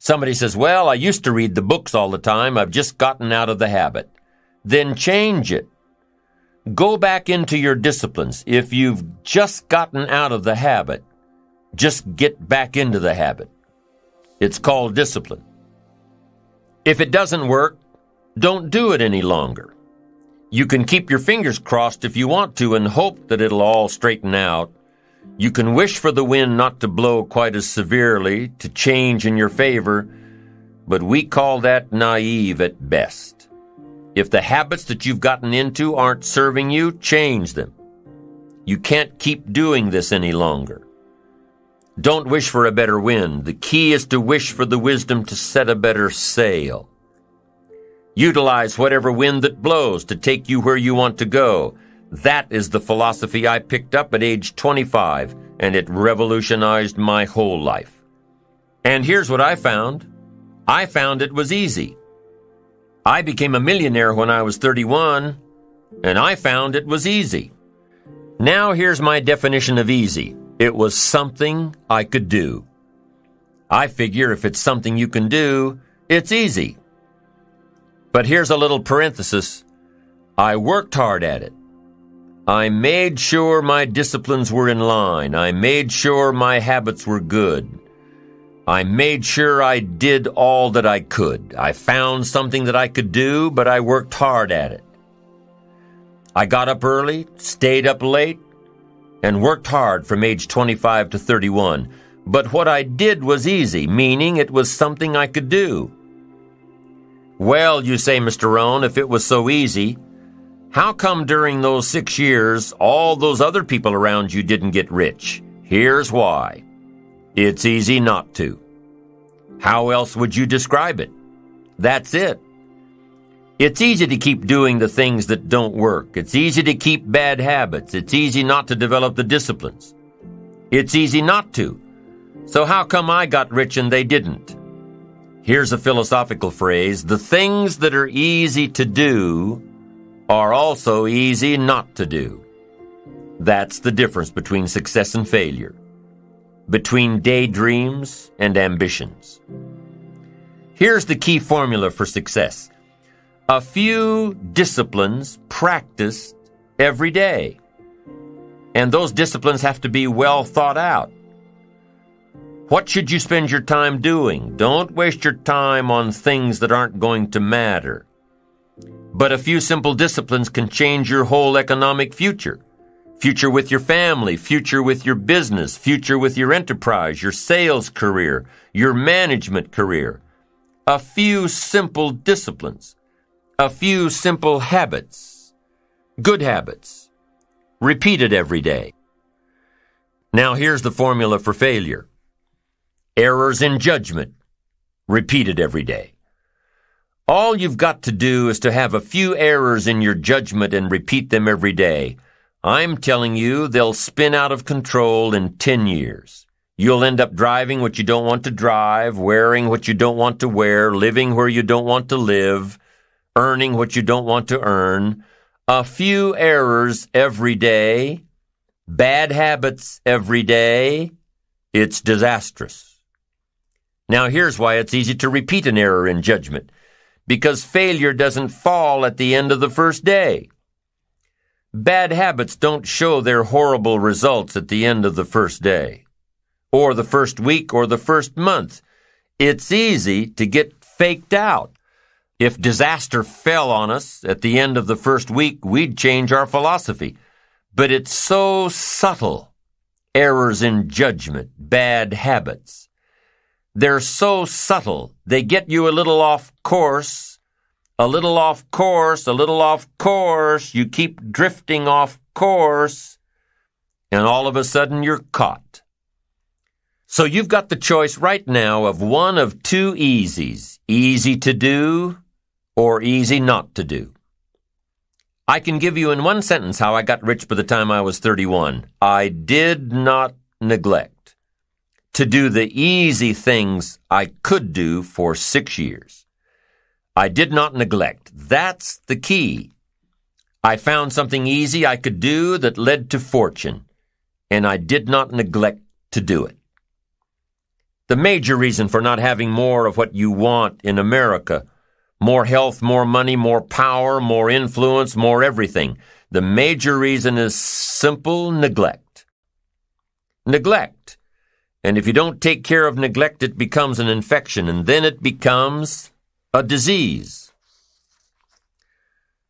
Somebody says, well, I used to read the books all the time. I've just gotten out of the habit. Then change it. Go back into your disciplines. If you've just gotten out of the habit, just get back into the habit. It's called discipline. If it doesn't work, don't do it any longer. You can keep your fingers crossed if you want to and hope that it'll all straighten out. You can wish for the wind not to blow quite as severely, to change in your favor, but we call that naive at best. If the habits that you've gotten into aren't serving you, change them. You can't keep doing this any longer. Don't wish for a better wind. The key is to wish for the wisdom to set a better sail. Utilize whatever wind that blows to take you where you want to go. That is the philosophy I picked up at age 25, and it revolutionized my whole life. And here's what I found. I found it was easy. I became a millionaire when I was 31, and I found it was easy. Now here's my definition of easy. It was something I could do. I figure if it's something you can do, it's easy. But here's a little parenthesis. I worked hard at it. I made sure my disciplines were in line. I made sure my habits were good. I made sure I did all that I could. I found something that I could do, but I worked hard at it. I got up early, stayed up late, and worked hard from age 25 to 31. But what I did was easy, meaning it was something I could do. Well, you say, Mr. Rohn, if it was so easy, how come during those 6 years all those other people around you didn't get rich? Here's why. It's easy not to. How else would you describe it? That's it. It's easy to keep doing the things that don't work. It's easy to keep bad habits. It's easy not to develop the disciplines. It's easy not to. So how come I got rich and they didn't? Here's a philosophical phrase. The things that are easy to do are also easy not to do. That's the difference between success and failure, between daydreams and ambitions. Here's the key formula for success. A few disciplines practiced every day. And those disciplines have to be well thought out. What should you spend your time doing? Don't waste your time on things that aren't going to matter. But a few simple disciplines can change your whole economic future. Future with your family, future with your business, future with your enterprise, your sales career, your management career. A few simple disciplines. A few simple habits. Good habits. Repeated every day. Now here's the formula for failure. Errors in judgment. Repeated every day. All you've got to do is to have a few errors in your judgment and repeat them every day. I'm telling you, they'll spin out of control in 10 years. You'll end up driving what you don't want to drive, wearing what you don't want to wear, living where you don't want to live, earning what you don't want to earn. A few errors every day, bad habits every day. It's disastrous. Now here's why it's easy to repeat an error in judgment. Because failure doesn't fall at the end of the first day. Bad habits don't show their horrible results at the end of the first day, or the first week, or the first month. It's easy to get faked out. If disaster fell on us at the end of the first week, we'd change our philosophy. But it's so subtle. Errors in judgment, bad habits. They're so subtle, they get you a little off course, a little off course, a little off course. You keep drifting off course, and all of a sudden you're caught. So you've got the choice right now of one of two easies, easy to do or easy not to do. I can give you in one sentence how I got rich by the time I was 31. I did not neglect to do the easy things I could do for 6 years. I did not neglect. That's the key. I found something easy I could do that led to fortune, and I did not neglect to do it. The major reason for not having more of what you want in America, more health, more money, more power, more influence, more everything, the major reason is simple neglect. Neglect. And if you don't take care of neglect, it becomes an infection, and then it becomes a disease.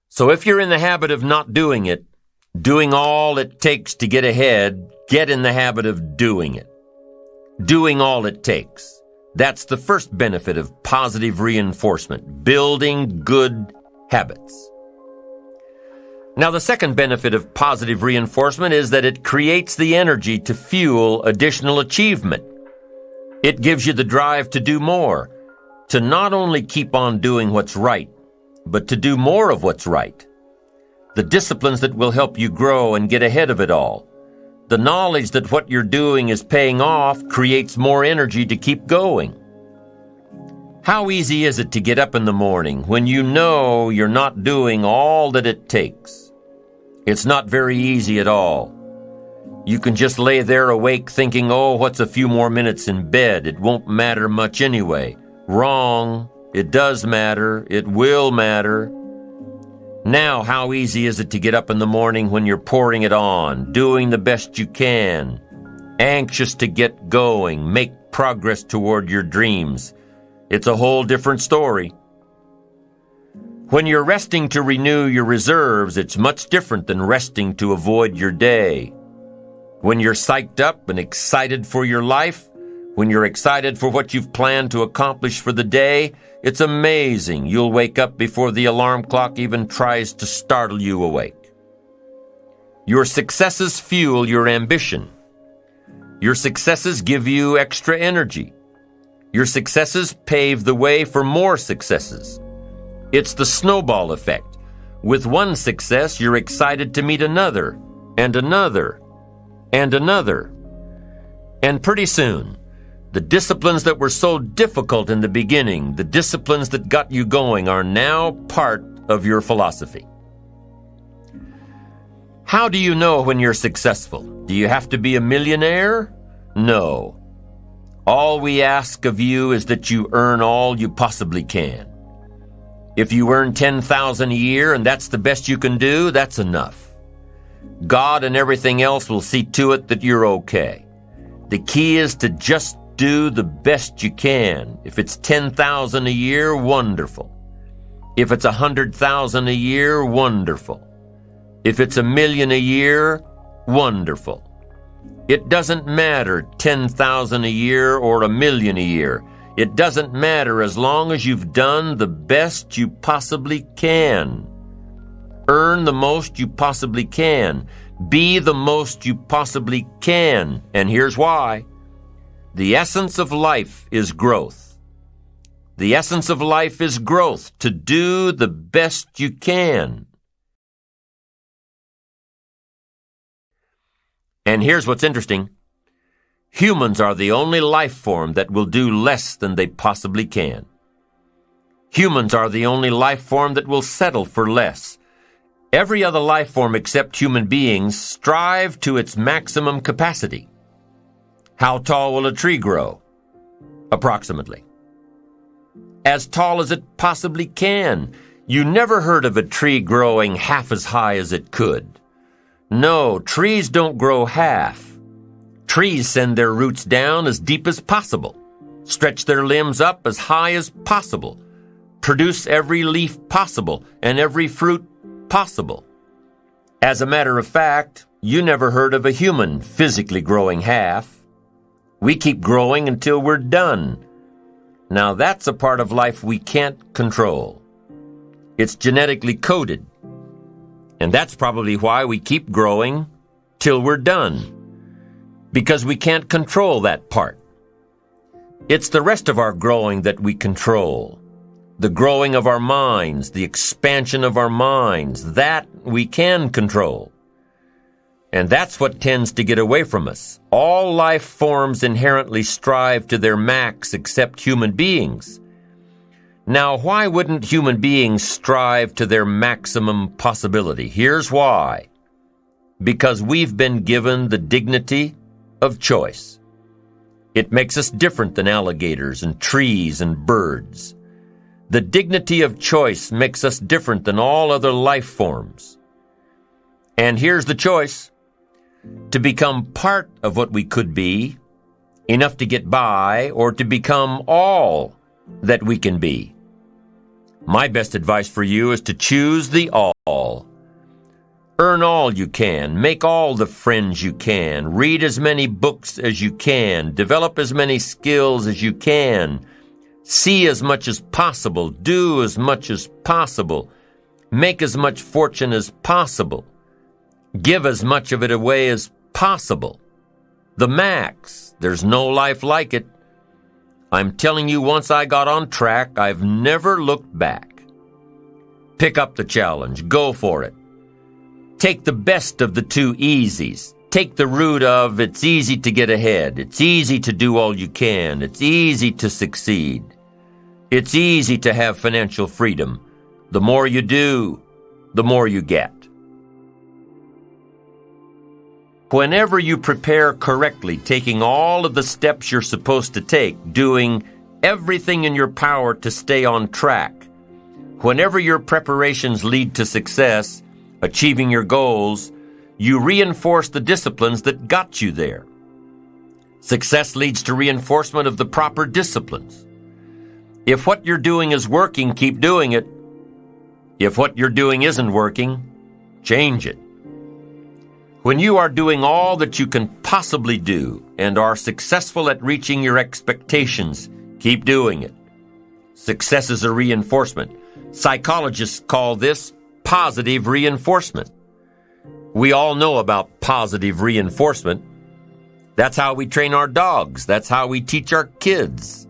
So if you're in the habit of not doing it, doing all it takes to get ahead, get in the habit of doing it. Doing all it takes. That's the first benefit of positive reinforcement, building good habits. Now, the second benefit of positive reinforcement is that it creates the energy to fuel additional achievement. It gives you the drive to do more, to not only keep on doing what's right, but to do more of what's right. The disciplines that will help you grow and get ahead of it all. The knowledge that what you're doing is paying off creates more energy to keep going. How easy is it to get up in the morning when you know you're not doing all that it takes? It's not very easy at all. You can just lay there awake thinking, oh, what's a few more minutes in bed? It won't matter much anyway. Wrong. It does matter. It will matter. Now, how easy is it to get up in the morning when you're pouring it on, doing the best you can, anxious to get going, make progress toward your dreams? It's a whole different story. When you're resting to renew your reserves, it's much different than resting to avoid your day. When you're psyched up and excited for your life, when you're excited for what you've planned to accomplish for the day, it's amazing you'll wake up before the alarm clock even tries to startle you awake. Your successes fuel your ambition. Your successes give you extra energy. Your successes pave the way for more successes. It's the snowball effect. With one success, you're excited to meet another, and another, and another. And pretty soon, the disciplines that were so difficult in the beginning, the disciplines that got you going, are now part of your philosophy. How do you know when you're successful? Do you have to be a millionaire? No. All we ask of you is that you earn all you possibly can. If you earn $10,000 a year and that's the best you can do, that's enough. God and everything else will see to it that you're okay. The key is to just do the best you can. If it's $10,000 a year, wonderful. If it's $100,000 a year, wonderful. If it's $1 million a year, wonderful. It doesn't matter $10,000 a year or $1 million a year. It doesn't matter as long as you've done the best you possibly can. Earn the most you possibly can. Be the most you possibly can. And here's why. The essence of life is growth. The essence of life is growth, to do the best you can. And here's what's interesting. Humans are the only life form that will do less than they possibly can. Humans are the only life form that will settle for less. Every other life form except human beings strive to its maximum capacity. How tall will a tree grow? Approximately. As tall as it possibly can. You never heard of a tree growing half as high as it could. No, trees don't grow half. Trees send their roots down as deep as possible, stretch their limbs up as high as possible, produce every leaf possible and every fruit possible. As a matter of fact, you never heard of a human physically growing half. We keep growing until we're done. Now that's a part of life we can't control. It's genetically coded. And that's probably why we keep growing till we're done. Because we can't control that part. It's the rest of our growing that we control. The growing of our minds, the expansion of our minds, that we can control. And that's what tends to get away from us. All life forms inherently strive to their max except human beings. Now, why wouldn't human beings strive to their maximum possibility? Here's why. Because we've been given the dignity of choice. It makes us different than alligators and trees and birds. The dignity of choice makes us different than all other life forms. And here's the choice: to become part of what we could be, enough to get by, or to become all that we can be. My best advice for you is to choose the all. Earn all you can, make all the friends you can, read as many books as you can, develop as many skills as you can, see as much as possible, do as much as possible, make as much fortune as possible, give as much of it away as possible. The max. There's no life like it. I'm telling you, once I got on track, I've never looked back. Pick up the challenge. Go for it. Take the best of the two easies. Take the route of it's easy to get ahead. It's easy to do all you can. It's easy to succeed. It's easy to have financial freedom. The more you do, the more you get. Whenever you prepare correctly, taking all of the steps you're supposed to take, doing everything in your power to stay on track, whenever your preparations lead to success, achieving your goals, you reinforce the disciplines that got you there. Success leads to reinforcement of the proper disciplines. If what you're doing is working, keep doing it. If what you're doing isn't working, change it. When you are doing all that you can possibly do and are successful at reaching your expectations, keep doing it. Success is a reinforcement. Psychologists call this positive reinforcement. We all know about positive reinforcement. That's how we train our dogs. That's how we teach our kids.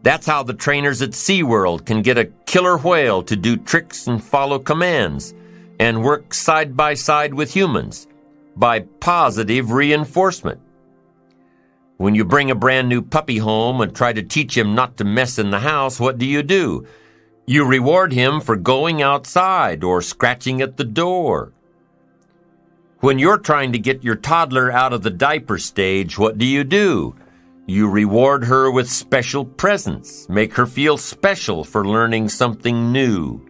That's how the trainers at SeaWorld can get a killer whale to do tricks and follow commands and work side by side with humans, by positive reinforcement. When you bring a brand new puppy home and try to teach him not to mess in the house, what do? You reward him for going outside or scratching at the door. When you're trying to get your toddler out of the diaper stage, what do? You reward her with special presents, make her feel special for learning something new.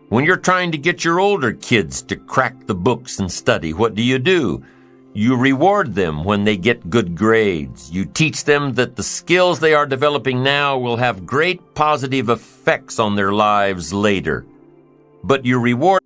When you're trying to get your older kids to crack the books and study, what do? You reward them when they get good grades. You teach them that the skills they are developing now will have great positive effects on their lives later. But you reward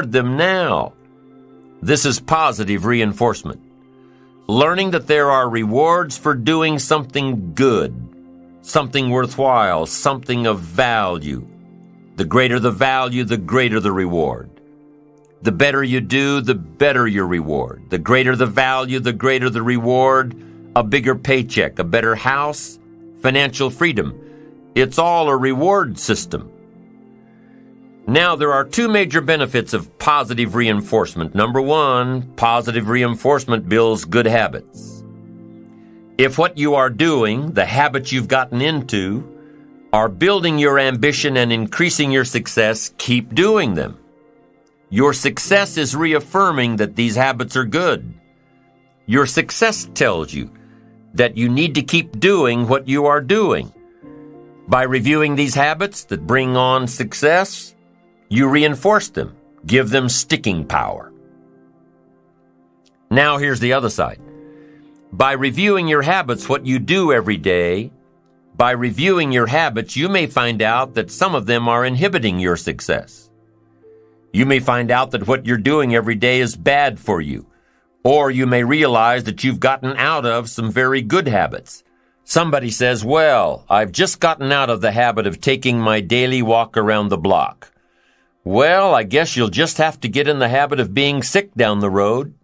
them now. This is positive reinforcement. Learning that there are rewards for doing something good, something worthwhile, something of value. The greater the value, the greater the reward. The better you do, the better your reward. The greater the value, the greater the reward. A bigger paycheck, a better house, financial freedom. It's all a reward system. Now, there are two major benefits of positive reinforcement. Number one, positive reinforcement builds good habits. If what you are doing, the habits you've gotten into, are building your ambition and increasing your success, keep doing them. Your success is reaffirming that these habits are good. Your success tells you that you need to keep doing what you are doing. By reviewing these habits that bring on success, you reinforce them, give them sticking power. Now here's the other side. By reviewing your habits, what you do every day, by reviewing your habits, you may find out that some of them are inhibiting your success. You may find out that what you're doing every day is bad for you, or you may realize that you've gotten out of some very good habits. Somebody says, well, I've just gotten out of the habit of taking my daily walk around the block. Well, I guess you'll just have to get in the habit of being sick down the road.